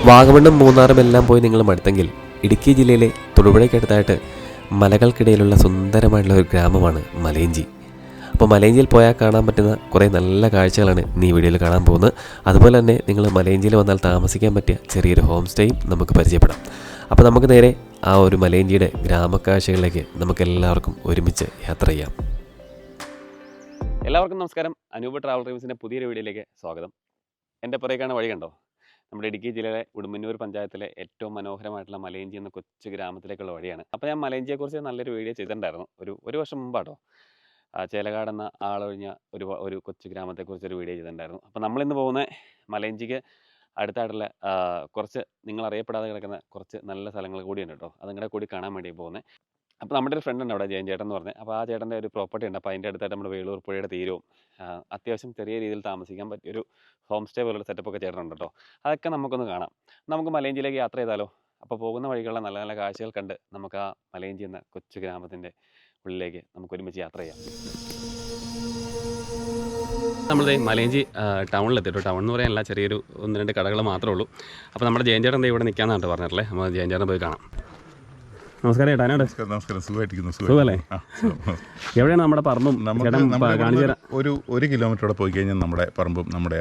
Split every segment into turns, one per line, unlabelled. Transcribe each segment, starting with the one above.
വാഗമണ്ണും മൂന്നാറും എല്ലാം പോയി നിങ്ങൾ മടുത്തെങ്കിൽ ഇടുക്കി ജില്ലയിലെ തൊടുപുഴയ്ക്കടുത്തായിട്ട് മലകൾക്കിടയിലുള്ള സുന്ദരമായിട്ടുള്ള ഒരു ഗ്രാമമാണ് മലയിഞ്ചി. അപ്പോൾ മലയിഞ്ചിയിൽ പോയാൽ കാണാൻ പറ്റുന്ന കുറേ നല്ല കാഴ്ചകളാണ് ഇന്ന് ഈ വീഡിയോയിൽ കാണാൻ പോകുന്നത്. അതുപോലെ തന്നെ നിങ്ങൾ മലയിഞ്ചിയിൽ വന്നാൽ താമസിക്കാൻ പറ്റിയ ചെറിയൊരു ഹോം സ്റ്റേയും നമുക്ക് പരിചയപ്പെടാം. അപ്പോൾ നമുക്ക് നേരെ ആ ഒരു മലയിഞ്ചിയുടെ ഗ്രാമക്കാഴ്ചകളിലേക്ക് നമുക്കെല്ലാവർക്കും ഒരുമിച്ച് യാത്ര ചെയ്യാം. എല്ലാവർക്കും നമസ്കാരം. അനൂപ് ട്രാവൽ ഡ്രീംസിൻ്റെ പുതിയൊരു വീഡിയോയിലേക്ക് സ്വാഗതം. എൻ്റെ പുറകേക്കാണ് വഴി കണ്ടോ, നമ്മുടെ ഇടുക്കി ജില്ലയിലെ ഉടുമ്പന്നൂർ പഞ്ചായത്തിലെ ഏറ്റവും മനോഹരമായിട്ടുള്ള മലയിഞ്ചി എന്ന കൊച്ചു ഗ്രാമത്തിലേക്കുള്ള വഴിയാണ്. അപ്പോൾ ഞാൻ മലയിഞ്ചിയെക്കുറിച്ച് നല്ലൊരു വീഡിയോ ചെയ്തിട്ടുണ്ടായിരുന്നു ഒരു വർഷം മുമ്പാട്ടോ. ചേലക്കാട് എന്ന ആളൊഴിഞ്ഞ ഒരു കൊച്ചു ഗ്രാമത്തെക്കുറിച്ചൊരു വീഡിയോ ചെയ്തിട്ടുണ്ടായിരുന്നു. അപ്പോൾ നമ്മളിന്ന് പോകുന്ന മലയിഞ്ചിക്ക് അടുത്തായിട്ടുള്ള കുറച്ച് നിങ്ങൾ അറിയപ്പെടാതെ കിടക്കുന്ന കുറച്ച് നല്ല സ്ഥലങ്ങൾ കൂടിയുണ്ട് കേട്ടോ. അതുങ്ങളുടെ കൂടി കാണാൻ വേണ്ടി പോകുന്നത്. അപ്പോൾ നമ്മുടെ ഒരു ഫ്രണ്ട് ഉണ്ട് അവിടെ, ജയൻ ചേട്ടൻ എന്ന് പറഞ്ഞത്. അപ്പോൾ ആ ചേട്ടൻ്റെ ഒരു പ്രോപ്പർട്ടി ഉണ്ട്. അപ്പോൾ അതിൻ്റെ അടുത്തായിട്ട് നമ്മുടെ വേളൂർ പുഴയുടെ തീരവും അത്യാവശ്യം ചെറിയ രീതിയിൽ താമസിക്കാൻ പറ്റിയൊരു ഹോം സ്റ്റേ പോലുള്ള സെറ്റപ്പൊക്കെ ചേട്ടനുണ്ട് കേട്ടോ. അതൊക്കെ നമുക്കൊന്ന് കാണാം. നമുക്ക് മലയിഞ്ചിയിലേക്ക് യാത്ര ചെയ്താലോ? അപ്പോൾ പോകുന്ന വഴികളുള്ള നല്ല നല്ല കാഴ്ചകൾ കണ്ട് നമുക്ക് ആ മലയിഞ്ചി എന്ന കൊച്ചു ഗ്രാമത്തിൻ്റെ ഉള്ളിലേക്ക് നമുക്ക് ഒരുമിച്ച് യാത്ര ചെയ്യാം. നമ്മൾ മലയിഞ്ചി ടൗണിലെത്തിട്ടോ. ടൗൺ എന്ന് പറയാനല്ല, ചെറിയൊരു 1-2 കടകൾ മാത്രമേ ഉള്ളൂ. അപ്പോൾ നമ്മുടെ ജയൻ ചേട്ടൻ ഇവിടെ നിൽക്കാമെന്നാണ് പറഞ്ഞിട്ടുള്ളത്. നമ്മൾ ജയൻ ചേട്ടൻ പോയി കാണാം. നമസ്കാരം ചേട്ടാ.
നമസ്കാരം.
സുഖമല്ലേ? എവിടെയാണ് നമ്മുടെ പറമ്പും?
ഒരു കിലോമീറ്ററോടെ പോയി കഴിഞ്ഞാൽ നമ്മുടെ പറമ്പും നമ്മുടെ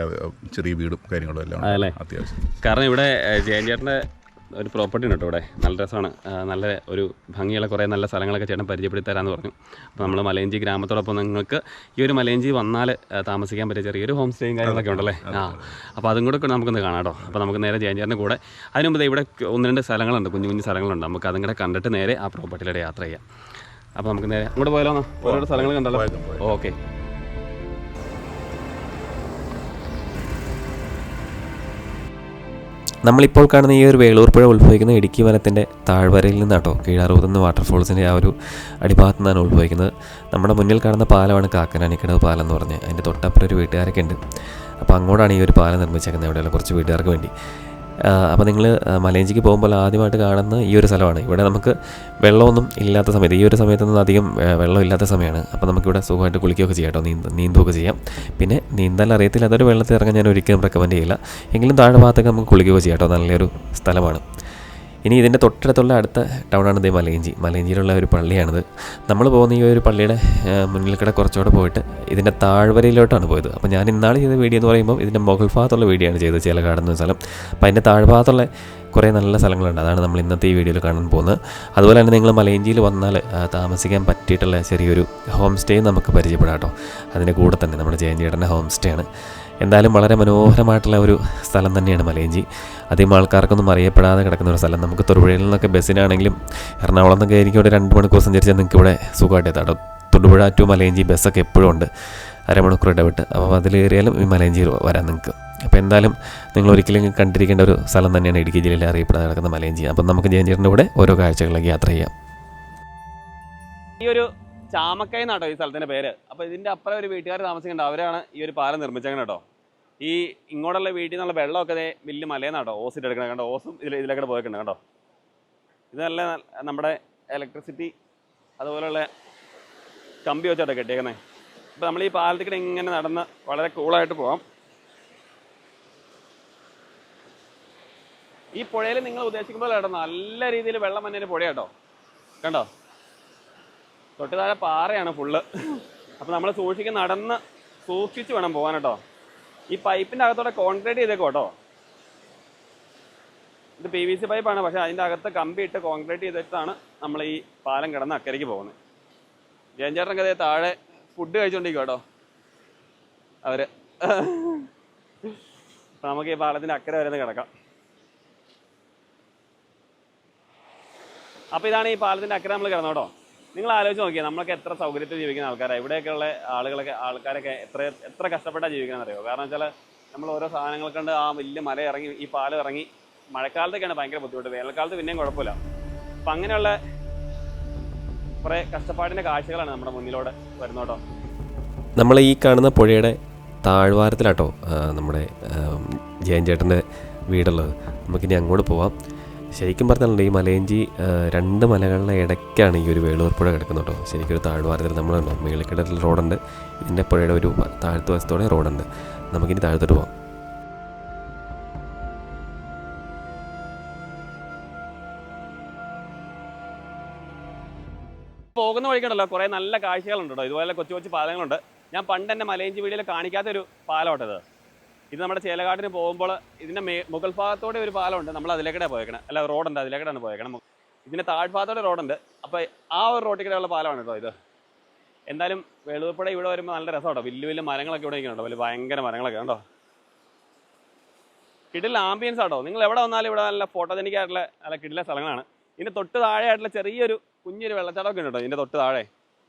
ചെറിയ വീടും കാര്യങ്ങളും എല്ലാം
അതല്ലേ
അത്യാവശ്യം.
കാരണം ഇവിടെ ജയൻ ചേട്ടൻ്റെ ഒരു പ്രോപ്പർട്ടി ഉണ്ട് കേട്ടോ. ഇവിടെ നല്ല രസമാണ്, നല്ല ഒരു ഭംഗിയുള്ള കുറേ നല്ല സ്ഥലങ്ങളൊക്കെ ചേട്ടൻ പരിചയപ്പെടുത്തി തരാമെന്ന് പറഞ്ഞു. അപ്പോൾ നമ്മൾ മലയിഞ്ചി ഗ്രാമത്തോടൊപ്പം നിങ്ങൾക്ക് ഈ ഒരു മലയിഞ്ചി വന്നാൽ താമസിക്കാൻ പറ്റിയ ചെറിയൊരു ഹോം സ്റ്റേയും കാര്യങ്ങളൊക്കെ ഉണ്ടല്ലേ. അപ്പോൾ അതും കൂടെ നമുക്കൊന്ന് കാണാം കേട്ടോ. അപ്പോൾ നമുക്ക് നേരെ ജയൻ ചേട്ടൻ്റെ കൂടെ അതിന് മുമ്പ് ഇവിടെ 1-2 സ്ഥലങ്ങളുണ്ട്, കുഞ്ഞു കുഞ്ഞു സ്ഥലങ്ങളുണ്ട്. നമുക്ക് അതും കൂടെ കണ്ടിട്ട് നേരെ ആ പ്രോപ്പർട്ടിയിലൂടെ യാത്ര ചെയ്യാം. അപ്പോൾ നമുക്ക് നേരെ അങ്ങോട്ട് പോയാലോ? ഓരോ സ്ഥലങ്ങൾ കണ്ടല്ലോ. ഓക്കെ. നമ്മളിപ്പോൾ കാണുന്ന ഈ ഒരു വേളൂർ പുഴ ഉത്ഭവിക്കുന്ന ഇടുക്കി വനത്തിൻ്റെ താഴ്വരയിൽ നിന്നാട്ടോ. കീഴാറൂതുന്ന വാട്ടർഫോൾസിൻ്റെ ആ ഒരു അടിഭാഗത്തു നിന്നാണ് ഉത്ഭവിക്കുന്നത്. നമ്മുടെ മുന്നിൽ കാണുന്ന പാലമാണ് കാക്കനാനിക്കടവ് പാലം എന്ന് പറഞ്ഞ്. അതിൻ്റെ തൊട്ടപ്പുറം ഒരു വീട്ടുകാരൊക്കെ ഉണ്ട്. അപ്പോൾ അങ്ങോട്ടാണ് ഈ ഒരു പാലം നിർമ്മിച്ചേക്കുന്നത്, ഇവിടെയുള്ള കുറച്ച് വീട്ടുകാർക്ക് വേണ്ടി. അപ്പോൾ നിങ്ങൾ മലയിഞ്ചിക്ക് പോകുമ്പോൾ ആദ്യമായിട്ട് കാണുന്ന ഈ ഒരു സ്ഥലമാണ്. ഇവിടെ നമുക്ക് വെള്ളമൊന്നും ഇല്ലാത്ത സമയത്ത്, ഈ ഒരു സമയത്തൊന്നും അധികം വെള്ളം ഇല്ലാത്ത സമയമാണ്. അപ്പോൾ നമുക്കിവിടെ സുഖമായിട്ട് കുളിക്കുകയൊക്കെ ചെയ്യാം കേട്ടോ, നീന്തുകയൊക്കെ ചെയ്യാം. പിന്നെ നീന്താൻ അറിയത്തില്ല, അതൊരു വെള്ളത്തിൽ ഇറങ്ങാൻ ഞാൻ ഒരിക്കലും റെക്കമെൻഡ് ചെയ്യില്ല. എങ്കിലും താഴെ ഭാഗത്തൊക്കെ നമുക്ക് കുളിക്കുകയൊക്കെ ചെയ്യാം കേട്ടോ. നല്ലൊരു സ്ഥലമാണ്. ഇനി ഇതിൻ്റെ തൊട്ടടുത്തുള്ള അടുത്ത ടൗണാണ് ഇത് മലയിഞ്ചി. മലയിഞ്ചിയിലുള്ള ഒരു പള്ളിയാണിത്. നമ്മൾ പോകുന്ന ഈ ഒരു പള്ളിയുടെ മുന്നിൽ കൂടെ കുറച്ചുകൂടെ പോയിട്ട് ഇതിൻ്റെ താഴ്വരയിലോട്ടാണ് പോയത്. അപ്പോൾ ഞാൻ ഇന്നാൾ ചെയ്ത വീഡിയോ എന്ന് പറയുമ്പോൾ ഇതിൻ്റെ മുകൾ ഭാഗത്തുള്ള വീഡിയോ ആണ് ചെയ്തത്, ചേലക്കാടെന്ന സ്ഥലം. അപ്പോൾ അതിൻ്റെ താഴ്ഭാഗത്തുള്ള കുറേ നല്ല സ്ഥലങ്ങളുണ്ട്. അതാണ് നമ്മൾ ഇന്നത്തെ ഈ വീഡിയോയിൽ കാണാൻ പോകുന്നത്. അതുപോലെ തന്നെ നിങ്ങൾ മലയിഞ്ചിയിൽ വന്നാൽ താമസിക്കാൻ പറ്റിയിട്ടുള്ള ചെറിയൊരു ഹോം സ്റ്റേ നമുക്ക് പരിചയപ്പെടാം കേട്ടോ. അതിൻ്റെ കൂടെ തന്നെ നമ്മുടെ ജയൻ ചേട്ടൻ്റെ ഹോം സ്റ്റേ ആണ്. എന്തായാലും വളരെ മനോഹരമായിട്ടുള്ള ഒരു സ്ഥലം തന്നെയാണ് മലയിഞ്ചി. അധികം ആൾക്കാർക്കൊന്നും അറിയപ്പെടാതെ കിടക്കുന്ന ഒരു സ്ഥലം. നമുക്ക് തൊടുപുഴയിൽ നിന്നൊക്കെ ബസ്സിനാണെങ്കിലും എറണാകുളം എന്നൊക്കെ ആയിരിക്കും ഇവിടെ 2 മണിക്കൂർ സഞ്ചരിച്ചാൽ നിങ്ങൾക്ക് ഇവിടെ സുഖമായിട്ട് എത്താം കേട്ടോ. തൊടുപുഴ ടു മലയിഞ്ചി ബസ്സൊക്കെ എപ്പോഴും ഉണ്ട്, 1/2 മണിക്കൂർ ഇടവിട്ട്. അപ്പോൾ അതിലേറിയാലും ഈ മലയിഞ്ചി വരാം നിങ്ങൾക്ക്. അപ്പോൾ എന്തായാലും നിങ്ങൾ ഒരിക്കലും കണ്ടിരിക്കേണ്ട ഒരു സ്ഥലം തന്നെയാണ് ഇടുക്കി ജില്ലയിൽ അറിയപ്പെടാതെ കിടക്കുന്ന മലയിഞ്ചി. അപ്പം നമുക്ക് ജയൻ ചേട്ടൻ്റെ കൂടെ ഓരോ കാഴ്ചകളിലേക്ക് യാത്ര ചെയ്യാം.
ഈ ഒരു ചാമക്കായി എന്നാട്ടോ ഈ സ്ഥലത്തിൻ്റെ പേര്. അപ്പോൾ ഇതിൻ്റെ അപ്പുറം ഒരു വീട്ടുകാർ താമസിക്കുന്നുണ്ട്. അവരാണ് ഈ ഒരു പാലം നിർമ്മിച്ചേക്കണം കേട്ടോ. ഈ ഇങ്ങോട്ടുള്ള വീട്ടിൽ നിന്നുള്ള വെള്ളമൊക്കെ വലിയ മലയെന്നാട്ടോ ഓസിട്ട് എടുക്കണം കണ്ടോ. ഓസും ഇതിലേക്കൂടെ പോയിട്ടുണ്ട് കണ്ടോ. ഇത് നല്ല നമ്മുടെ ഇലക്ട്രിസിറ്റി അതുപോലെയുള്ള കമ്പി വെച്ചോട്ടെ കെട്ടിയേക്കുന്നത്. അപ്പോൾ നമ്മൾ ഈ പാലത്തിൽക്കൂടെ ഇങ്ങനെ നടന്ന് വളരെ കൂളായിട്ട് പോകാം. ഈ പുഴയിൽ നിങ്ങൾ ഉദ്ദേശിക്കുമ്പോൾ കേട്ടോ നല്ല രീതിയിൽ വെള്ളം വന്നതിന് പുഴ കേട്ടോ. കണ്ടോ, തൊട്ട് താഴെ പാറയാണ് ഫുള്ള്. അപ്പോൾ നമ്മൾ നടന്ന് സൂക്ഷിച്ച് വേണം പോകാൻ കേട്ടോ. ഈ പൈപ്പിൻ്റെ അകത്തോടെ കോൺക്രീറ്റ് ചെയ്തേക്കോ കേട്ടോ. ഇത് PVC പൈപ്പാണ്, പക്ഷേ അതിൻ്റെ അകത്ത് കമ്പി ഇട്ട് കോൺക്രീറ്റ് ചെയ്തിട്ടാണ് നമ്മൾ ഈ പാലം കിടന്ന് അക്കരയ്ക്ക് പോകുന്നത്. ജയൻ ചേട്ടനൊക്കെ അതേ താഴെ ഫുഡ് കഴിച്ചുകൊണ്ടിരിക്കും കേട്ടോ അവർ. അപ്പം നമുക്ക് ഈ പാലത്തിൻ്റെ അക്കരെ വരെ കിടക്കാം. അപ്പോൾ ഇതാണ് ഈ പാലത്തിൻ്റെ അക്കരെ നമ്മൾ കിടന്നോട്ടോ. നിങ്ങൾ ആലോചിച്ച് നോക്കിയാൽ നമ്മളൊക്കെ എത്ര സൗകര്യത്തിൽ ജീവിക്കുന്ന ആൾക്കാരാണ്. ഇവിടെയൊക്കെയുള്ള ആൾക്കാരൊക്കെ എത്ര കഷ്ടപ്പെട്ടാണ് ജീവിക്കണമെന്ന് അറിയുമോ? കാരണം വെച്ചാൽ നമ്മൾ ഓരോ സാധനങ്ങൾ കണ്ട് ആ വലിയ മല ഇറങ്ങി ഈ പാലം ഇറങ്ങി മഴക്കാലത്തൊക്കെയാണ് ഭയങ്കര ബുദ്ധിമുട്ട്, വേനൽക്കാലത്ത് പിന്നെയും കുഴപ്പമില്ല. അപ്പം അങ്ങനെയുള്ള കുറേ കഷ്ടപ്പാടിൻ്റെ കാഴ്ചകളാണ് നമ്മുടെ മുന്നിലൂടെ വരുന്നോട്ടോ.
നമ്മൾ ഈ കാണുന്ന പുഴയുടെ താഴ്വാരത്തിലാട്ടോ നമ്മുടെ ജയൻ ചേട്ടൻ്റെ വീടുള്ളത്. നമുക്കിനി അങ്ങോട്ട് പോവാം. ശരിക്കും പറഞ്ഞാലുണ്ട് ഈ മലയിഞ്ചി 2 മലകളുടെ ഇടയ്ക്കാണ് ഈ ഒരു വേളൂർ പുഴ കിടക്കുന്നത് കേട്ടോ. ശരിക്കും ഒരു താഴ്വാരത്തിൽ നമ്മളുണ്ടോ മേളിക്കിടയിൽ റോഡുണ്ട്, ഇതിൻ്റെ പുഴയുടെ ഒരു താഴത്ത് വശത്തോടെ റോഡുണ്ട്. നമുക്കിനി താഴത്തോട്ട് പോകാം.
പോകുന്ന വഴിക്കുണ്ടല്ലോ കുറേ നല്ല കാഴ്ചകളുണ്ട് കേട്ടോ. ഇതുപോലെ കൊച്ചു കൊച്ചു പാലങ്ങളുണ്ട്. ഞാൻ പണ്ട് എൻ്റെ മലയഞ്ചി വീഡിയോയിൽ കാണിക്കാത്തൊരു പാലമാട്ടത്. ഇത് നമ്മുടെ ചേലക്കാട്ടിന് പോകുമ്പോൾ ഇതിൻ്റെ മുകൾ ഭാഗത്തോടെ ഒരു പാലമുണ്ട്. നമ്മൾ അതിലേക്കൂടെ പോയേക്കണം. അല്ല, റോഡുണ്ട്, അതിലേക്കൂടെയാണ് പോയേക്കണം. ഇതിൻ്റെ താഴ്ഭാഗത്തോടെ റോഡുണ്ട്. അപ്പോൾ ആ ഒരു റോഡിൽ കൂടെയുള്ള പാലമാണ് കേട്ടോ ഇത്. എന്തായാലും വെളുപ്പുഴ ഇവിടെ വരുമ്പോൾ നല്ല രസം കേട്ടോ. വലിയ വലിയ മരങ്ങളൊക്കെ ഇവിടെ നിൽക്കുന്നുണ്ടോ, വലിയ ഭയങ്കര മരങ്ങളൊക്കെ ഉണ്ടോ. കിടില ആംബിയൻസ് ആട്ടോ. നിങ്ങൾ എവിടെ വന്നാലും ഇവിടെ നല്ല ഫോട്ടോജനിക് ആയിട്ടുള്ള നല്ല കിടില സ്ഥലങ്ങളാണ്. ഇതിൻ്റെ തൊട്ട് താഴെയായിട്ടുള്ള ചെറിയൊരു കുഞ്ഞൊരു വെള്ളച്ചാട്ടമൊക്കെ ഉണ്ട് കേട്ടോ ഇതിൻ്റെ തൊട്ട് താഴെ.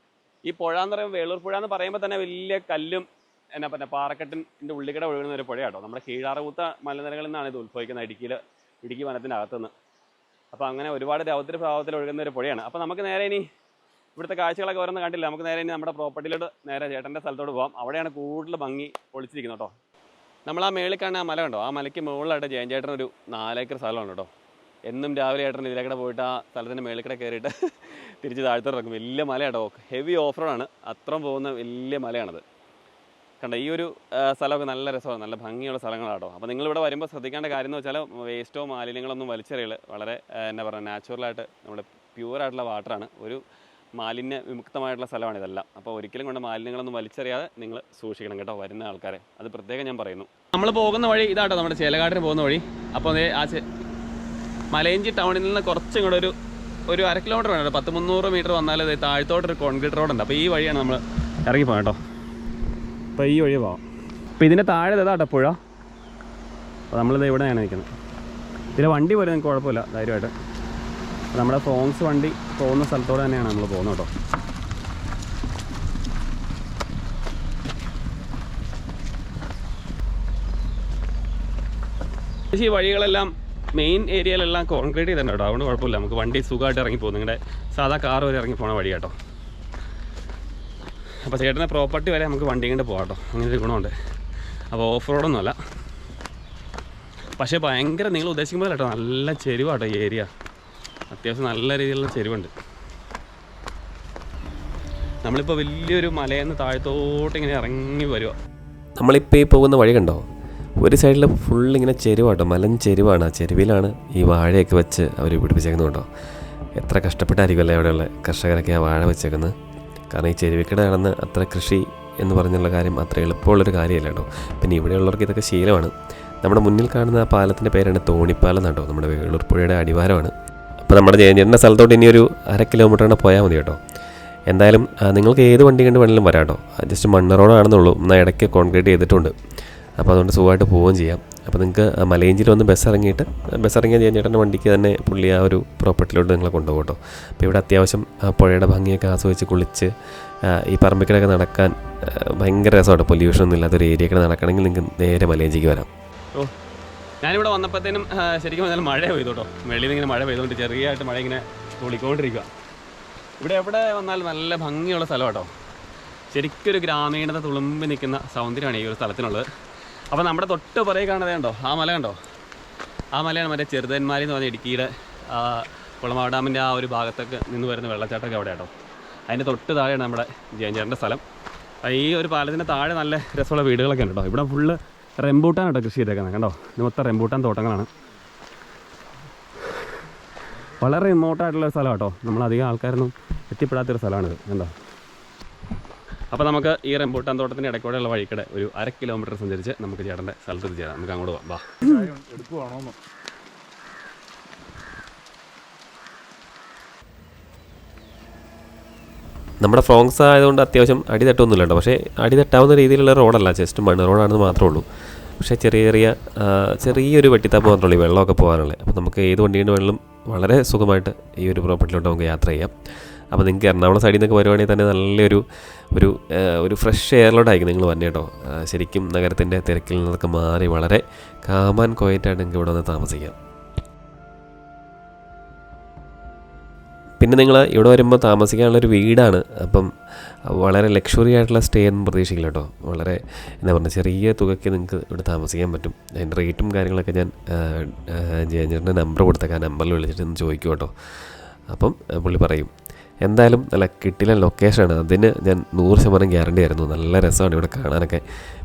ഈ പുഴ എന്ന് പറയുമ്പോൾ വേളൂർ പുഴ എന്ന് പറയുമ്പോൾ തന്നെ വലിയ കല്ലും എന്നാ പറഞ്ഞ പാറക്കെട്ടിൻ്റെ ഉള്ളിക്കട ഒഴുകുന്ന ഒരു പുഴ കേട്ടോ. നമ്മുടെ കീഴാറുകൂത്ത മലനിരകളിൽ നിന്നാണ് ഇത് ഉത്ഭവിക്കുന്നത്, ഇടുക്കി വനത്തിൻ്റെ അകത്തുനിന്ന്. അപ്പോൾ അങ്ങനെ ഒരുപാട് രൗദ്ര ഭാവത്തിൽ ഒഴുകുന്ന ഒരു പുഴയാണ്. അപ്പോൾ നമുക്ക് നേരെ ഇനി ഇവിടുത്തെ കാഴ്ചകളൊക്കെ ഓരോന്ന് കണ്ടില്ല, നമുക്ക് നേരെ ഇനി നമ്മുടെ പ്രോപ്പർട്ടിയിലോട്ട് നേരെ ചേട്ടൻ്റെ സ്ഥലത്തോട്ട് പോകാം. അവിടെയാണ് കൂടുതൽ ഭംഗി ഒളിച്ചിരിക്കുന്നത് കേട്ടോ. നമ്മൾ ആ മേളിൽ കാണുന്ന ആ മല കണ്ടോ, ആ മലയ്ക്ക് മുകളിലായിട്ട് ജയൻ ചേട്ടനൊരു 4 ഏക്കർ സ്ഥലമാണ് കേട്ടോ. എന്നും രാവിലെ ചേട്ടൻ ഇതിലേക്കൂടെ പോയിട്ട് ആ സ്ഥലത്തിൻ്റെ മേളിൽ കയറിയിട്ട് തിരിച്ച് താഴ്ത്തോട്ട് ഇറക്കും. വലിയ മല കേട്ടോ, ഹെവി ഓഫ് റോഡാണ്, അത്രയും പോകുന്ന വലിയ മലയാണത്. കണ്ടോ, ഈ ഒരു സ്ഥലമൊക്കെ നല്ല രസമാണ്, നല്ല ഭംഗിയുള്ള സ്ഥലങ്ങളാണ് കേട്ടോ. അപ്പോൾ നിങ്ങളിവിടെ വരുമ്പോൾ ശ്രദ്ധിക്കേണ്ട കാര്യം എന്ന് വെച്ചാൽ വേസ്റ്റോ മാലിന്യങ്ങളൊന്നും വലിച്ചെറിയൽ വളരെ എന്നാ പറയുക നാച്ചുറലായിട്ട് നമ്മുടെ പ്യൂറായിട്ടുള്ള വാട്ടറാണ്. ഒരു മാലിന്യ വിമുക്തമായിട്ടുള്ള സ്ഥലമാണ് ഇതെല്ലാം. അപ്പോൾ ഒരിക്കലും കൊണ്ട് മാലിന്യങ്ങളൊന്നും വലിച്ചെറിയാതെ നിങ്ങൾ സൂക്ഷിക്കണം കേട്ടോ വരുന്ന ആൾക്കാരെ, അത് പ്രത്യേകം ഞാൻ പറയുന്നു. നമ്മൾ പോകുന്ന വഴി ഇതാട്ടോ, നമ്മുടെ ചേലക്കാട്ടിന് പോകുന്ന വഴി. അപ്പോൾ അതേ ആ മലയഞ്ചി ടൗണിൽ നിന്ന് കുറച്ചും കൂടെ ഒരു 1/2 കിലോമീറ്റർ വേണം, 100-300 മീറ്റർ വന്നാൽ അത് താഴത്തോട്ടൊരു കോൺക്രീറ്റ് റോഡുണ്ട്. അപ്പോൾ ഈ വഴിയാണ് നമ്മൾ ഇറങ്ങി പോകാം കേട്ടോ. അപ്പോൾ ഈ വഴി പോകാം. അപ്പോൾ ഇതിൻ്റെ താഴെ ഇതാട്ടോ പുഴ. അപ്പോൾ നമ്മളിത് ഇവിടെയാണ് നിൽക്കുന്നത്. ഇതിലെ വണ്ടി പോലെ നിങ്ങൾക്ക് കുഴപ്പമില്ല, ധൈര്യമായിട്ട്. നമ്മുടെ ഫ്രോങ്സ് വണ്ടി പോകുന്ന സ്ഥലത്തോടെ തന്നെയാണ് നമ്മൾ പോകുന്നത് കേട്ടോ. ഈ വഴികളെല്ലാം മെയിൻ ഏരിയയിലെല്ലാം കോൺക്രീറ്റ് ചെയ്തിട്ടുണ്ട് കേട്ടോ, അതുകൊണ്ട് കുഴപ്പമില്ല, നമുക്ക് വണ്ടി സുഖമായിട്ട് ഇറങ്ങിപ്പോകും. നിങ്ങളുടെ സാധാ കാർ വരെ ഇറങ്ങി പോകുന്ന വഴി കേട്ടോ. അപ്പോൾ ചേട്ടൻ്റെ പ്രോപ്പർട്ടി വരെ നമുക്ക് വണ്ടി കൊണ്ട് പോകാം കേട്ടോ, അങ്ങനെ ഒരു ഗുണമുണ്ട്. അപ്പോൾ ഓഫ് റോഡൊന്നുമല്ല, പക്ഷേ ഭയങ്കര നിങ്ങൾ ഉദ്ദേശിക്കുമ്പോൾ കേട്ടോ നല്ല ചെരുവാട്ടോ ഈ ഏരിയ. അത്യാവശ്യം നല്ല രീതിയിലുള്ള ചെരുവുണ്ട്. നമ്മളിപ്പോൾ വലിയൊരു മലയിൽ നിന്ന് താഴത്തോട്ട് ഇങ്ങനെ ഇറങ്ങി വരിക.
നമ്മളിപ്പോൾ ഈ പോകുന്ന വഴി കണ്ടോ, ഒരു സൈഡിൽ ഫുള്ളിങ്ങനെ ചെരുവാട്ടോ, മലൻ ചെരുവാണ്. ആ ചെരുവിലാണ് ഈ വാഴയൊക്കെ വെച്ച് അവർ പിടിപ്പിച്ചേക്കുന്നത് കേട്ടോ. എത്ര കഷ്ടപ്പെട്ടായിരിക്കുമല്ലേ അവിടെയുള്ള കർഷകരൊക്കെ ആ വാഴ വെച്ചേക്കുന്നത്. കാരണം ഈ ചെരുവിക്കട നടന്ന് അത്ര കൃഷി എന്ന് പറഞ്ഞുള്ള കാര്യം അത്ര എളുപ്പമുള്ളൊരു കാര്യമല്ല കേട്ടോ. പിന്നെ ഇവിടെയുള്ളവർക്ക് ഇതൊക്കെ ശീലമാണ്. നമ്മുടെ മുന്നിൽ കാണുന്ന ആ പാലത്തിൻ്റെ പേരാണ് തോണിപ്പാലം കേട്ടോ, നമ്മുടെ വേളൂർ പുഴയുടെ അടിവാരമാണ്. അപ്പോൾ നമ്മുടെ ജയൻ്റെ സ്ഥലത്തോട്ട് ഇനി ഒരു 1/2 കിലോമീറ്ററിന് പോയാൽ മതി കേട്ടോ. എന്തായാലും നിങ്ങൾക്ക് ഏത് വണ്ടി കണ്ട് വേണമെങ്കിലും വരാം കേട്ടോ. ജസ്റ്റ് മണ്ണ് റോഡാണെന്നുള്ളൂ, എന്നാൽ ഇടയ്ക്ക് കോൺക്രീറ്റ് ചെയ്തിട്ടുണ്ട്. അപ്പോൾ അതുകൊണ്ട് സുഖമായിട്ട് പോവുകയും ചെയ്യാം. അപ്പോൾ നിങ്ങൾക്ക് മലയഞ്ചിയിൽ വന്ന് ബസ് ഇറങ്ങിയാൽ ജയൻ്റെ വണ്ടിക്ക് തന്നെ പുള്ളി ആ ഒരു പ്രോപ്പർട്ടിയിലോട്ട് നിങ്ങളെ കൊണ്ടുപോകും കേട്ടോ. അപ്പോൾ ഇവിടെ അത്യാവശ്യം പുഴയുടെ ഭംഗിയൊക്കെ ആസ്വദിച്ച് കുളിച്ച് ഈ പറമ്പിക്കടയൊക്കെ നടക്കാൻ ഭയങ്കര രസമാണ്. പൊല്യൂഷനൊന്നും ഇല്ലാത്തൊരു ഏരിയയൊക്കെ നടക്കണമെങ്കിൽ നിങ്ങൾക്ക് നേരെ മലയഞ്ചിക്ക് വരാം.
ഞാനിവിടെ വന്നപ്പോഴത്തേനും ശരിക്കും നല്ല മഴ പെയ്തു കേട്ടോ. വെളിയിൽ നിന്ന് ഇങ്ങനെ മഴ പെയ്തുകൊണ്ട് ചെറിയതായിട്ട് മഴ ഇങ്ങനെ തുള്ളിക്കൊണ്ടിരിക്കുക. ഇവിടെ എവിടെ വന്നാലും നല്ല ഭംഗിയുള്ള സ്ഥലം കേട്ടോ. ശരിക്കും ഒരു ഗ്രാമീണത തുളുമ്പി നിൽക്കുന്ന സൗന്ദര്യമാണ് ഈ ഒരു സ്ഥലത്തിനുള്ളത്. അപ്പോൾ നമ്മുടെ തൊട്ട് പുറകെ കാണുന്നത് കണ്ടോ, ആ മല കണ്ടോ, ആ മലയാണ് മറ്റേ ചെറുതന്മാരി എന്ന് പറഞ്ഞ ഇടുക്കിയുടെ കുളമാവ് ഡാമിൻ്റെ ആ ഒരു ഭാഗത്തൊക്കെ നിന്ന് വരുന്ന വെള്ളച്ചാട്ടമൊക്കെ അവിടെ കേട്ടോ. അതിൻ്റെ തൊട്ട് താഴെയാണ് നമ്മുടെ ജയൻചേട്ടൻ്റെ സ്ഥലം. ഈ ഒരു പാലത്തിൻ്റെ താഴെ നല്ല രസമുള്ള വീടുകളൊക്കെ ഉണ്ട് കേട്ടോ. ഇവിടെ ഫുള്ള് റെമ്പൂട്ടാൻ കേട്ടോ കൃഷി ചെയ്തേക്കുന്നത് കണ്ടോ. ഇത് മൊത്തം റെമ്പൂട്ടാൻ തോട്ടങ്ങളാണ്. വളരെ റിമോട്ടായിട്ടുള്ളൊരു സ്ഥലം കേട്ടോ, നമ്മളധികം ആൾക്കാരൊന്നും എത്തിപ്പെടാത്തൊരു സ്ഥലമാണിത് കണ്ടോ. അപ്പോൾ നമുക്ക് ഈ റെമ്പൂട്ടാൻ തോട്ടത്തിൻ്റെ ഇടയ്ക്കൂടെയുള്ള വഴിക്കടെ ഒരു 1/2 കിലോമീറ്റർ സഞ്ചരിച്ച് നമുക്ക് ചേട്ടൻ്റെ സ്ഥലത്ത് എത്തിച്ചേരാം. നമുക്ക് അങ്ങോട്ട് പോകാം.
എടുക്കുവാണോന്ന്
നമ്മുടെ ഫ്രോങ്സ് ആയതുകൊണ്ട് അത്യാവശ്യം അടി തട്ടൊന്നുമില്ല കേട്ടോ. പക്ഷേ അടി തട്ടാവുന്ന രീതിയിലുള്ള റോഡല്ല, ജസ്റ്റ് മണ്ണ് റോഡാണെന്ന് മാത്രമേ ഉള്ളൂ. പക്ഷേ ചെറിയൊരു വെട്ടിത്താപ്പ് മാത്രമേ ഉള്ളൂ ഈ വെള്ളമൊക്കെ പോകാനുള്ളത്. അപ്പോൾ നമുക്ക് ഏത് വണ്ടിയുടെ വെള്ളം വളരെ സുഖമായിട്ട് ഈ ഒരു പ്രോപ്പർട്ടിയിലോട്ട് നമുക്ക് യാത്ര ചെയ്യാം. അപ്പോൾ നിങ്ങൾക്ക് എറണാകുളം സൈഡിൽ നിന്നൊക്കെ വരുവാണെങ്കിൽ തന്നെ നല്ലൊരു ഫ്രഷ് എയറിലോട്ടായിരിക്കും നിങ്ങൾ വന്നേ കേട്ടോ. ശരിക്കും നഗരത്തിൻ്റെ തിരക്കിൽ നിന്നൊക്കെ മാറി വളരെ കാമാൻ കോയറ്റായിട്ട് നിങ്ങൾക്ക് ഇവിടെ വന്ന് താമസിക്കാം. പിന്നെ നിങ്ങൾ ഇവിടെ വരുമ്പോൾ താമസിക്കാനുള്ളൊരു വീടാണ്. അപ്പം വളരെ ലക്ഷറി ആയിട്ടുള്ള സ്റ്റേ ഒന്നും പ്രതീക്ഷിക്കില്ല കേട്ടോ. വളരെ എന്താ പറയുക, ചെറിയ തുകയ്ക്ക് നിങ്ങൾക്ക് ഇവിടെ താമസിക്കാൻ പറ്റും. അതിൻ്റെ റേറ്റും കാര്യങ്ങളൊക്കെ ഞാൻ ജയൻ്റെ നമ്പർ കൊടുത്തേക്കാം, ആ നമ്പറിൽ വിളിച്ചിട്ട് ഒന്ന് ചോദിക്കും കേട്ടോ. അപ്പം പുള്ളി പറയും. എന്തായാലും നല്ല കിട്ടില്ല ലൊക്കേഷനാണ്, അതിന് ഞാൻ 100% ഗ്യാരണ്ടി ആയിരുന്നു. നല്ല രസമാണ് ഇവിടെ കാണാനൊക്കെ.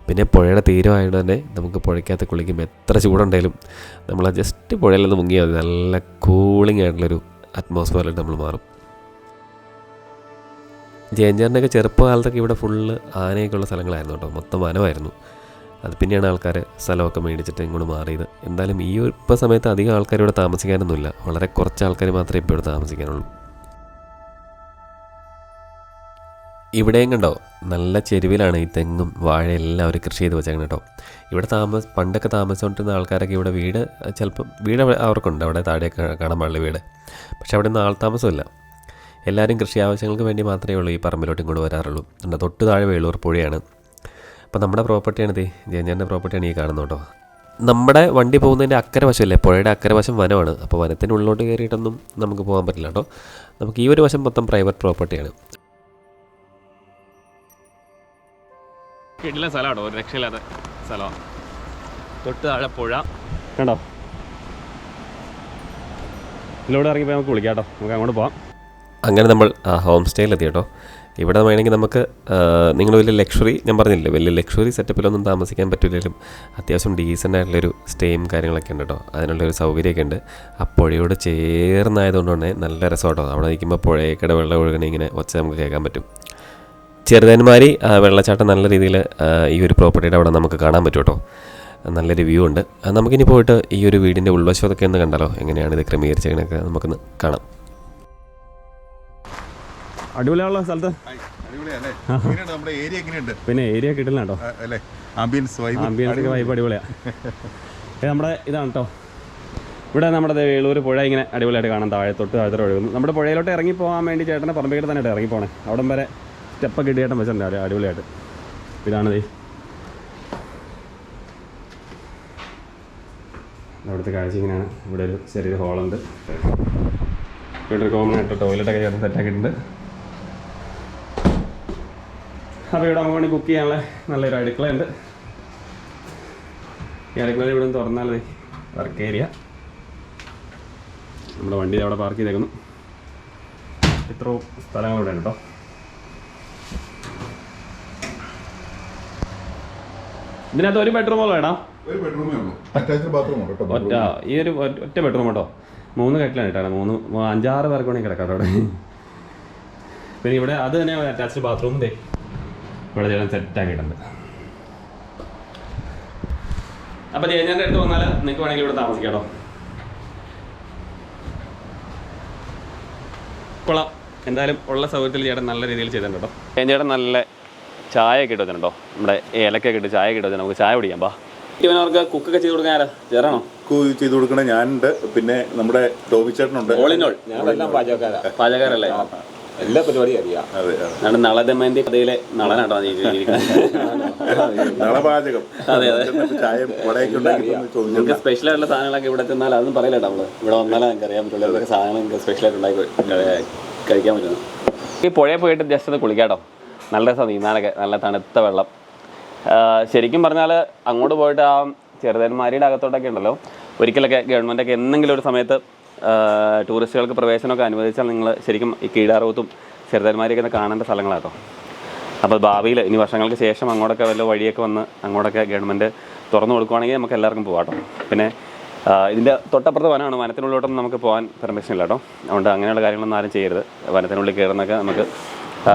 പിന്നെ പുഴയുടെ തീരമായതുകൊണ്ട് തന്നെ നമുക്ക് പുഴയ്ക്കകത്ത് കുളിക്കുമ്പോൾ എത്ര ചൂടുണ്ടെങ്കിലും നമ്മൾ ജസ്റ്റ് പുഴയിലൊന്ന് മുങ്ങിയാൽ മതി. നല്ല കൂളിംഗ് ആയിട്ടുള്ളൊരു അറ്റ്മോസ്ഫിയറിൽ നമ്മൾ മാറും. ജയഞ്ചേട്ടൻ്റെയൊക്കെ ചെറുപ്പകാലത്തൊക്കെ ഇവിടെ ഫുള്ള് ആനയൊക്കെയുള്ള സ്ഥലങ്ങളായിരുന്നു കേട്ടോ, മൊത്തം വനമായിരുന്നു. അത് പിന്നെയാണ് ആൾക്കാർ സ്ഥലമൊക്കെ മേടിച്ചിട്ട് ഇങ്ങോട്ട് മാറിയത്. എന്തായാലും ഈ ഇപ്പോൾ സമയത്ത് അധികം ആൾക്കാർ ഇവിടെ താമസിക്കാനൊന്നുമില്ല, വളരെ കുറച്ച് ആൾക്കാർ മാത്രമേ ഇപ്പോൾ ഇവിടെ താമസിക്കാനുള്ളൂ. ഇവിടെയും കണ്ടോ നല്ല ചെരുവിലാണ് ഈ തെങ്ങും വാഴയെല്ലാം അവർ കൃഷി ചെയ്ത് വെച്ചേക്കണം കേട്ടോ. ഇവിടെ പണ്ടൊക്കെ താമസിച്ചുകൊണ്ടിരുന്ന ആൾക്കാരൊക്കെ ഇവിടെ ചിലപ്പം വീട് അവർക്കുണ്ട്, അവിടെ താഴെയൊക്കെ കാണാൻ പാടില്ല വീട്. പക്ഷെ അവിടെ നിന്ന് ആൾത്താമസമില്ല, എല്ലാവരും കൃഷി ആവശ്യങ്ങൾക്ക് വേണ്ടി മാത്രമേ ഉള്ളൂ ഈ പറമ്പിലോട്ട് ഇങ്ങോട്ട് വരാറുള്ളൂ. തൊട്ട് താഴെ വേളൂർ പുഴയാണ്. അപ്പോൾ നമ്മുടെ പ്രോപ്പർട്ടിയാണ് ജയഞ്ചേട്ടൻ്റെ പ്രോപ്പർട്ടിയാണ് ഈ കാണുന്നത് കേട്ടോ. നമ്മുടെ വണ്ടി പോകുന്നതിൻ്റെ അക്കരെ വശമല്ലേ, പുഴയുടെ അക്കരെ വശം വനമാണ്. അപ്പോൾ വനത്തിനുള്ളിലോട്ട് കയറിയിട്ടൊന്നും നമുക്ക് പോകാൻ പറ്റില്ല കേട്ടോ. നമുക്ക് ഈ ഒരു വശം മൊത്തം പ്രൈവറ്റ് പ്രോപ്പർട്ടിയാണ്.
കിടിലൻ സ്ഥലമാണോ, ഒരു രക്ഷയില്ലാത്ത സ്ഥലമാണ്. തൊട്ട് താഴെ പുഴ കണ്ടോ, ഇതിലൂടെ ഇറങ്ങിപ്പോയി നമുക്ക് വിളിക്കാം കേട്ടോ, നമുക്ക് അങ്ങോട്ട് പോകാം.
അങ്ങനെ നമ്മൾ ആ ഹോം സ്റ്റേയിലെത്തി കേട്ടോ. ഇവിടെ വേണമെങ്കിൽ നമുക്ക് നിങ്ങൾ വലിയ ലക്ഷറി, ഞാൻ പറഞ്ഞില്ലേ വലിയ ലക്ഷറി സെറ്റപ്പിലൊന്നും താമസിക്കാൻ പറ്റില്ലെങ്കിലും അത്യാവശ്യം ഡീസൻ്റ് ആയിട്ടുള്ളൊരു സ്റ്റേയും കാര്യങ്ങളൊക്കെ ഉണ്ട് കേട്ടോ. അതിനുള്ളൊരു സൗകര്യമൊക്കെ ഉണ്ട്. ആ പുഴയോട് ചേർന്നായതുകൊണ്ട് തന്നെ നല്ല രസമാട്ടോ. അവിടെ നിൽക്കുമ്പോൾ പുഴയൊക്കെ വെള്ളം ഒഴുകണ ഇങ്ങനെ ഒച്ച നമുക്ക് കേൾക്കാൻ പറ്റും. ചെറുതന്മാരി വെള്ളച്ചാട്ടം നല്ല രീതിയിൽ ഈ ഒരു പ്രോപ്പർട്ടിയുടെ അവിടെ നമുക്ക് കാണാൻ പറ്റും കേട്ടോ. നല്ലൊരു വ്യൂ ഉണ്ട്. നമുക്കിനി പോയിട്ട് ഈ ഒരു വീടിൻ്റെ ഉൾവശമൊക്കെ ഒന്ന് കണ്ടാലോ, എങ്ങനെയാണ് ഇത് ക്രമീകരിച്ചതിനൊക്കെ നമുക്കൊന്ന് കാണാം.
അടിപൊളിയാണല്ലോ സ്ഥലത്ത്, പിന്നെ ഏരിയ കിട്ടില്ല കേട്ടോ,
ആംബിയൻസ്
വൈബ് അടിപൊളിയാണ്. നമ്മുടെ ഇതാണ് കേട്ടോ, ഇവിടെ നമ്മുടെ വേളൂർ പുഴ ഇങ്ങനെ അടിപൊളിയായിട്ട് കാണാം. തൊട്ട് താഴത്തോട്ട് ഒഴുകുന്നു. നമ്മുടെ പുഴയിലോട്ട് ഇറങ്ങി പോകാൻ വേണ്ടി ചേട്ടൻ്റെ പറമ്പിൽ തന്നെ ഇറങ്ങി പോകണേ. അവിടം വരെ സ്റ്റെപ്പൊക്കെ ഇട്ട് ചേട്ടൻ വെച്ചിട്ടുണ്ട് അടിപൊളിയായിട്ട്. ഇതാണ് അവിടുത്തെ കാഴ്ച ഇങ്ങനെയാണ്. ഇവിടെ ഒരു ചെറിയൊരു ഹോളുണ്ട്, ഇവിടെ ഒരു കോമൺ ആയിട്ട് ടോയ്ലറ്റൊക്കെ ചേർത്ത് സെറ്റാക്കിയിട്ടുണ്ട്. അപ്പോൾ ഇവിടെ നമുക്ക് വേണ്ടി കുക്ക് ചെയ്യാനുള്ള നല്ലൊരു അടുക്കളയുണ്ട്. ഈ അടുക്കളയിൽ ഇവിടെ നിന്ന് തുറന്നാൽ വർക്ക് ഏരിയ, നമ്മുടെ വണ്ടി അവിടെ പാർക്ക് ചെയ്തേക്കുന്നു. ഇത്രയും സ്ഥലങ്ങളിവിടെ ഉണ്ട് കേട്ടോ. ഇതിനകത്ത് ഒരു ബെഡ്റൂമോ വേണം, ഈ ഒരു ഒറ്റ ബെഡ്റൂം കേട്ടോ. 3 കട്ടിലാണ് കേട്ടോ, 5-6 പേർക്ക് വേണമെങ്കിൽ കിടക്കാം അവിടെ. പിന്നെ ഇവിടെ അത് തന്നെ അറ്റാച്ച്ഡ് ബാത്റൂം ഇവിടെ ചേട്ടൻ സെറ്റാക്കിയിട്ടുണ്ട്. അപ്പോൾ ജയഞ്ചേട്ടൻ്റെ അടുത്ത് വന്നാൽ നിങ്ങൾക്ക് വേണമെങ്കിൽ ഇവിടെ താമസിക്കാം കേട്ടോ. കൊള്ളാം, എന്തായാലും ഉള്ള സൗകര്യത്തിൽ ചേട്ടൻ നല്ല രീതിയിൽ ചെയ്തിട്ടുണ്ട് കേട്ടോ. ജയഞ്ചേട്ടൻ നല്ല ചായ ഒക്കെ ഇട്ട് വെച്ചിട്ടുണ്ടോ, നമ്മുടെ ഏലക്കൊക്കെ ഇട്ട് ചായ ഒക്കെ ഇട്ട് വെച്ചാൽ നമുക്ക് ചായ കുടിക്കാം. ബാ, ഇവനവർക്ക് കുക്കൊക്കെ ചെയ്ത് കൊടുക്കാൻ ആരാ, ചേരാണോ?
കുക്ക് ചെയ്ത് കൊടുക്കണ ഞാനുണ്ട്, പിന്നെ നമ്മുടെ ടോബി ചേട്ടനുണ്ട്.
പാചകക്കാരല്ലേ,
എല്ലാ പരിപാടിയും അറിയാം.
അതെ, നളദമയന്തി കഥയിലെ നളനാട്ടോ
നളപാചകം.
അതെ അതെ, നിങ്ങൾക്ക് സ്പെഷ്യൽ ആയിട്ടുള്ള സാധനങ്ങളൊക്കെ ഇവിടെ ചെന്നാൽ അതൊന്നും പറയില്ല. നമ്മള് ഇവിടെ വന്നാലേ നിങ്ങൾക്ക് അറിയാൻ പറ്റുള്ളൂ സാധനങ്ങൾ നിങ്ങൾക്ക് സ്പെഷ്യലായിട്ട് ഉണ്ടാക്കി കഴിക്കാൻ പറ്റുന്നു. ഈ പുഴയിൽ പോയിട്ട് ജസ്റ്റ് ഒന്ന് കുളിക്കാട്ടോ, നല്ല രസം നീന്താനൊക്കെ, നല്ല തണുത്ത വെള്ളം. ശരിക്കും പറഞ്ഞാൽ അങ്ങോട്ട് പോയിട്ട് ആ ചെറുതന്മാരിയുടെ അകത്തോട്ടൊക്കെ ഉണ്ടല്ലോ, ഒരിക്കലൊക്കെ ഗവൺമെൻറ്റൊക്കെ എന്തെങ്കിലും ഒരു സമയത്ത് ടൂറിസ്റ്റുകൾക്ക് പ്രവേശനമൊക്കെ അനുവദിച്ചാൽ നിങ്ങൾ ശരിക്കും ഈ കീഴാറൂത്തും ചെറുതന്മാരെയൊക്കെ ഒന്ന് കാണേണ്ട സ്ഥലങ്ങളാണ് കേട്ടോ. അപ്പോൾ ഭാവിയിൽ ഇനി വർഷങ്ങൾക്ക് ശേഷം അങ്ങോട്ടൊക്കെ വല്ല വഴിയൊക്കെ വന്ന് അങ്ങോട്ടൊക്കെ ഗവൺമെൻറ് തുറന്നു കൊടുക്കുകയാണെങ്കിൽ നമുക്ക് എല്ലാവർക്കും പോകാം കേട്ടോ. പിന്നെ ഇതിൻ്റെ തൊട്ടപ്പുറത്ത് വനമാണ്, വനത്തിനുള്ളിലോട്ടൊന്നും നമുക്ക് പോകാൻ പെർമിഷൻ ഇല്ല കേട്ടോ. അതുകൊണ്ട് അങ്ങനെയുള്ള കാര്യങ്ങളൊന്നും ആരും ചെയ്യരുത്. വനത്തിനുള്ളിൽ കയറുന്നൊക്കെ നമുക്ക്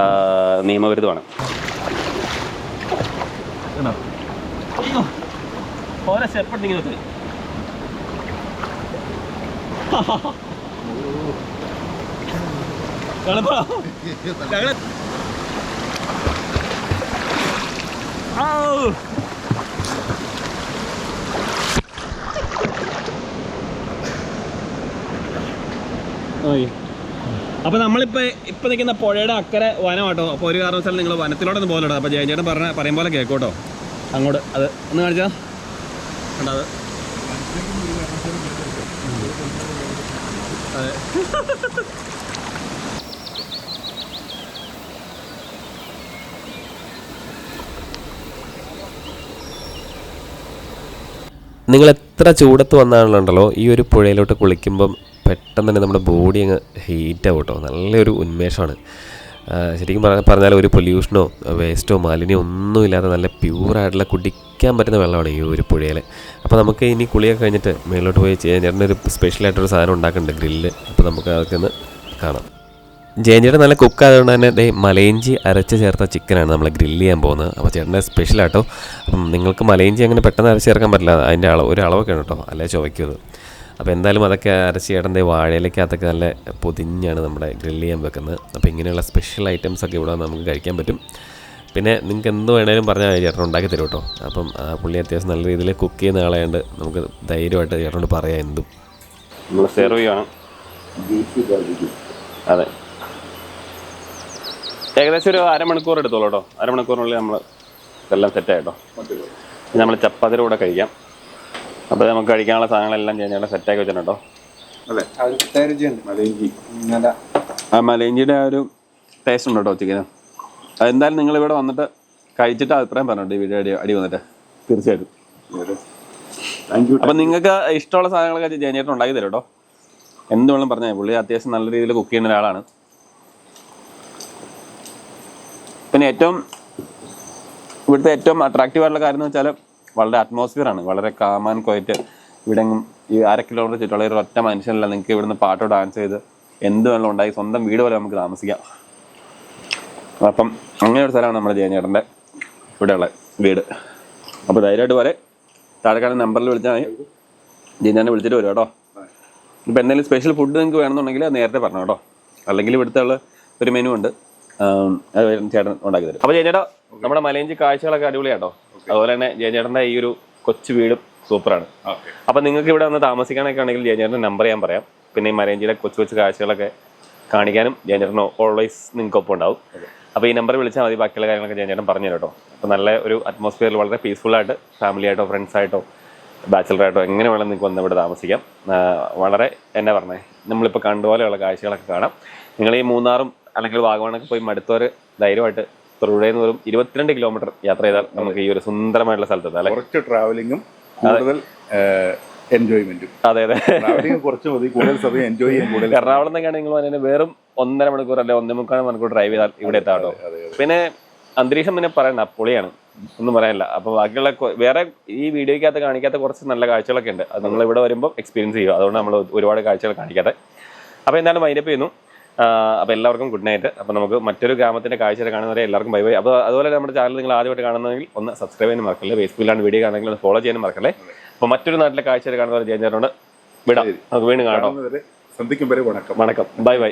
നിയമവിരുദ്ധമാണ്. ഓരോ സ്റ്റെപ്പ് ഇങ്ങനെ അപ്പോൾ നമ്മളിപ്പോൾ നിൽക്കുന്ന പുഴയുടെ അക്കരെ വനമാട്ടോ. അപ്പോൾ ഒരു കാരണവശാലും നിങ്ങൾ വനത്തിലോട്ടൊന്നും പോകലുണ്ടോ. അപ്പോൾ ജയഞ്ചേട്ടൻ പറയും പോലെ കേൾക്കോട്ടോ അങ്ങോട്ട്. അത് ഒന്ന് കാണിച്ചാൽ കണ്ടോ, അത് അതെ.
നിങ്ങൾ എത്ര ചൂടത്ത് വന്നാലുണ്ടല്ലോ ഈ ഒരു പുഴയിലോട്ട് കുളിക്കുമ്പം പെട്ടെന്ന് തന്നെ നമ്മുടെ ബോഡി അങ്ങ് ഹീറ്റാവും കേട്ടോ. നല്ലൊരു ഉന്മേഷമാണ്. ശരിക്കും പറഞ്ഞാൽ ഒരു പൊല്യൂഷനോ വേസ്റ്റോ മാലിന്യോ ഒന്നുമില്ലാതെ നല്ല പ്യൂറായിട്ടുള്ള കുടിക്കാൻ പറ്റുന്ന വെള്ളമാണ് ഈ ഒരു പുഴയിൽ. അപ്പോൾ നമുക്ക് ഇനി കുളിയൊക്കെ കഴിഞ്ഞിട്ട് മേളിലോട്ട് പോയി ചെയ്യാൻ ചേട്ടനൊരു സ്പെഷ്യലായിട്ടൊരു സാധനം ഉണ്ടാക്കുന്നുണ്ട്, ഗ്രില്ല്. അപ്പോൾ നമുക്ക് അതൊക്കെ ഒന്ന് കാണാം. ജയൻചേട്ടൻ നല്ല കുക്ക് ആയതുകൊണ്ട് തന്നെ ദേ മലയിഞ്ചി അരച്ച് ചേർത്ത ചിക്കനാണ് നമ്മൾ ഗ്രില്ല് ചെയ്യാൻ പോകുന്നത്. അപ്പോൾ ചേട്ടൻ്റെ സ്പെഷ്യലാട്ടോ. അപ്പം നിങ്ങൾക്ക് മലയിഞ്ചി അങ്ങനെ പെട്ടെന്ന് അരച്ച് ചേർക്കാൻ പറ്റില്ല, അതിൻ്റെ ഒരു അളവൊക്കെ ഉണ്ട് കേട്ടോ, അല്ലേ ചുവയ്ക്കുന്നത്. അപ്പോൾ എന്തായാലും അതൊക്കെ അരച്ച് ചേട്ടൻ്റെ വാഴയിലേക്കകത്തൊക്കെ നല്ല പൊതിഞ്ഞാണ് നമ്മുടെ ഗ്രില്ല് ചെയ്യാൻ വെക്കുന്നത്. അപ്പോൾ ഇങ്ങനെയുള്ള സ്പെഷ്യൽ ഐറ്റംസൊക്കെ ഇവിടെ നമുക്ക് കഴിക്കാൻ പറ്റും. പിന്നെ നിങ്ങൾക്ക് എന്ത് വേണേലും പറഞ്ഞാൽ ചേട്ടൻ ഉണ്ടാക്കി തരും കേട്ടോ. അപ്പം പുള്ളി അത്യാവശ്യം നല്ല രീതിയിൽ കുക്ക് ചെയ്യുന്ന ആളായതുകൊണ്ട് നമുക്ക് ധൈര്യമായിട്ട് ചേട്ടനോട് പറയാം എന്തും.
നമ്മൾ സെർവ് ചെയ്യുകയാണ്. അതെ, ഏകദേശം ഒരു അരമണിക്കൂർ എടുത്തോളൂ കേട്ടോ. അരമണിക്കൂറിനുള്ളിൽ നമ്മൾ ഇതെല്ലാം സെറ്റായിട്ടോ. നമ്മൾ ചപ്പാത്തിയുടെ കൂടെ കഴിക്കാം. അപ്പോൾ നമുക്ക് കഴിക്കാനുള്ള സാധനങ്ങളെല്ലാം കഴിഞ്ഞാൽ സെറ്റാക്കി വെച്ചിട്ടുണ്ടോ. ആ മലയിഞ്ചിയുടെ ആ ഒരു ടേസ്റ്റ് ഉണ്ട് കേട്ടോ ചിക്കന്. അതെന്തായാലും നിങ്ങളിവിടെ വന്നിട്ട് കഴിച്ചിട്ട് അഭിപ്രായം പറഞ്ഞിട്ട് ഈ വീഡിയോ അടി വന്നിട്ട് തീർച്ചയായിട്ടും. അപ്പം നിങ്ങൾക്ക് ഇഷ്ടമുള്ള സാധനങ്ങളൊക്കെ ജയനേട്ടൻ ഉണ്ടാക്കി തരും കേട്ടോ. എന്ത് വേണം പറഞ്ഞാൽ പുള്ളി അത്യാവശ്യം നല്ല രീതിയിൽ കുക്ക് ചെയ്യുന്ന ഒരാളാണ്. പിന്നെ ഇവിടുത്തെ ഏറ്റവും അട്രാക്റ്റീവ് ആയിട്ടുള്ള കാര്യം എന്ന് വെച്ചാൽ വളരെ അറ്റ്മോസ്ഫിയറാണ്. വളരെ കാം ആൻഡ് ക്വയറ്റ്. ഇവിടെ ഈ 1/2 കിലോമീറ്റർ ചുറ്റുള്ള ഒരു ഒറ്റ മനുഷ്യനല്ല. നിങ്ങൾക്ക് ഇവിടുന്ന് പാട്ടോ ഡാൻസ് ചെയ്ത് എന്ത് വേണം ഉണ്ടായി സ്വന്തം വീട് പോലെ നമുക്ക് താമസിക്കാം. അപ്പം അങ്ങനെ ഒരു സ്ഥലമാണ് നമ്മുടെ ജയനേട്ടൻ്റെ ഇവിടെയുള്ള വീട്. അപ്പോൾ ധൈര്യമായിട്ട് പോലെ താഴെക്കാണ് നമ്പറിൽ വിളിച്ചാൽ മതി. ജയനേട്ടനെ വിളിച്ചിട്ട് വരും കേട്ടോ. ഇപ്പോൾ എന്തെങ്കിലും സ്പെഷ്യൽ ഫുഡ് നിങ്ങൾക്ക് വേണമെന്നുണ്ടെങ്കിൽ അത് നേരത്തെ പറഞ്ഞു കേട്ടോ. അല്ലെങ്കിൽ ഇവിടുത്തെ ഒരു മെനു ഉണ്ട്, അത് ചേട്ടൻ ഉണ്ടാക്കി തരും. അപ്പോൾ ജയനേട്ടാ നമ്മുടെ മലയിഞ്ചി കാഴ്ചകളൊക്കെ അടിപൊളിയാട്ടോ. അതുപോലെ തന്നെ ജയനേട്ടൻ്റെ ഈ ഒരു കൊച്ചു വീടും സൂപ്പറാണ്. അപ്പം നിങ്ങൾക്ക് ഇവിടെ വന്ന് താമസിക്കാനൊക്കെ ആണെങ്കിൽ ജയനേട്ടൻ്റെ നമ്പർ ഞാൻ പറയാം. പിന്നെ ഈ മലയിഞ്ചിയുടെ കൊച്ചു കൊച്ചു കാഴ്ചകളൊക്കെ കാണിക്കാനും ജയനേട്ടൻ ഓൾവേസ് നിങ്ങൾക്ക് ഒപ്പം ഉണ്ടാവും. അപ്പോൾ ഈ നമ്പർ വിളിച്ചാൽ മതി, ബാക്കിയുള്ള കാര്യങ്ങളൊക്കെ ജയനേട്ടൻ പറഞ്ഞു തരും കേട്ടോ. അപ്പോൾ നല്ല ഒരു അറ്റ്മോസ്ഫിയറിൽ വളരെ പീസ്ഫുള്ളായിട്ട് ഫാമിലിയായിട്ടോ ഫ്രണ്ട്സായിട്ടോ ബാച്ചിലറായിട്ടോ എങ്ങനെ വേണം നിങ്ങൾക്ക് വന്ന് ഇവിടെ താമസിക്കാം. വളരെ എന്നാ പറഞ്ഞേ നമ്മളിപ്പോൾ കണ്ടുപോലെയുള്ള കാഴ്ചകളൊക്കെ കാണാം. നിങ്ങൾ ഈ മൂന്നാറും അല്ലെങ്കിൽ വാഗമണൊക്കെ പോയി മടുത്തവർ ധൈര്യമായിട്ട് തൊടുപുഴയിൽ നിന്ന് വെറും 22 കിലോമീറ്റർ യാത്ര ചെയ്താൽ നമുക്ക് ഈ ഒരു സുന്ദരമായിട്ടുള്ള സ്ഥലത്ത് അല്ലേ.
കുറച്ച് ട്രാവലിങ്ങും കൂടുതൽ എൻജോയ്മെന്റും.
അതെ അതെ,
ട്രാവലിംഗ് കുറച്ച് മതി, കൂടുതൽ സമയം എൻജോയ് ചെയ്യാൻ കൂടുതൽ.
എറണാകുളം എന്നൊക്കെയാണ് നിങ്ങൾ പറഞ്ഞാൽ വെറും 1.5 മണിക്കൂർ അല്ലെ 1.25 മണിക്കൂർ ഡ്രൈവ് ചെയ്താൽ ഇവിടെ എത്താട്ടോ. പിന്നെ അന്തരീക്ഷം പിന്നെ പറയണ്ട, പൊളിയാണ്, ഒന്നും പറയാനില്ല. അപ്പോൾ ബാക്കിയുള്ള വേറെ ഈ വീഡിയോയ്ക്കകത്ത് കാണിക്കാത്ത കുറച്ച് നല്ല കാഴ്ചകളൊക്കെ ഉണ്ട്. അത് നിങ്ങൾ ഇവിടെ വരുമ്പോൾ എക്സ്പീരിയൻസ് ചെയ്യുക. അതുകൊണ്ട് നമ്മൾ ഒരുപാട് കാഴ്ചകൾ കാണിക്കാതെ. അപ്പോൾ എന്തായാലും വൈൻഡപ്പ് ചെയ്യുന്നു. അപ്പോൾ എല്ലാവർക്കും ഗുഡ് നൈറ്റ്. അപ്പോൾ നമുക്ക് മറ്റൊരു ഗ്രാമത്തിൻ്റെ കാഴ്ചകൾ കാണുന്നവരെ എല്ലാവർക്കും ബൈ ബൈ. അപ്പോൾ അതുപോലെ നമ്മുടെ ചാനൽ നിങ്ങൾ ആദ്യമായിട്ട് കാണുന്നതെങ്കിൽ ഒന്ന് സബ്സ്ക്രൈബ് ചെയ്യാൻ മറക്കല്ലേ. ഫേസ്ബുക്കിലാണ് വീഡിയോ കാണണമെങ്കിൽ ഒന്ന് ഫോളോ ചെയ്യാനും മറക്കല്ലേ. അപ്പോൾ മറ്റൊരു നാട്ടിലെ കാഴ്ചകൾ കാണുന്നവർ ജയൻചേട്ടനോട് വിടാം. നമുക്ക് വീണ്ടും കാണാം.
സന്ധിക്കും വരെ വണക്കം.
വണക്കം, ബൈ ബൈ.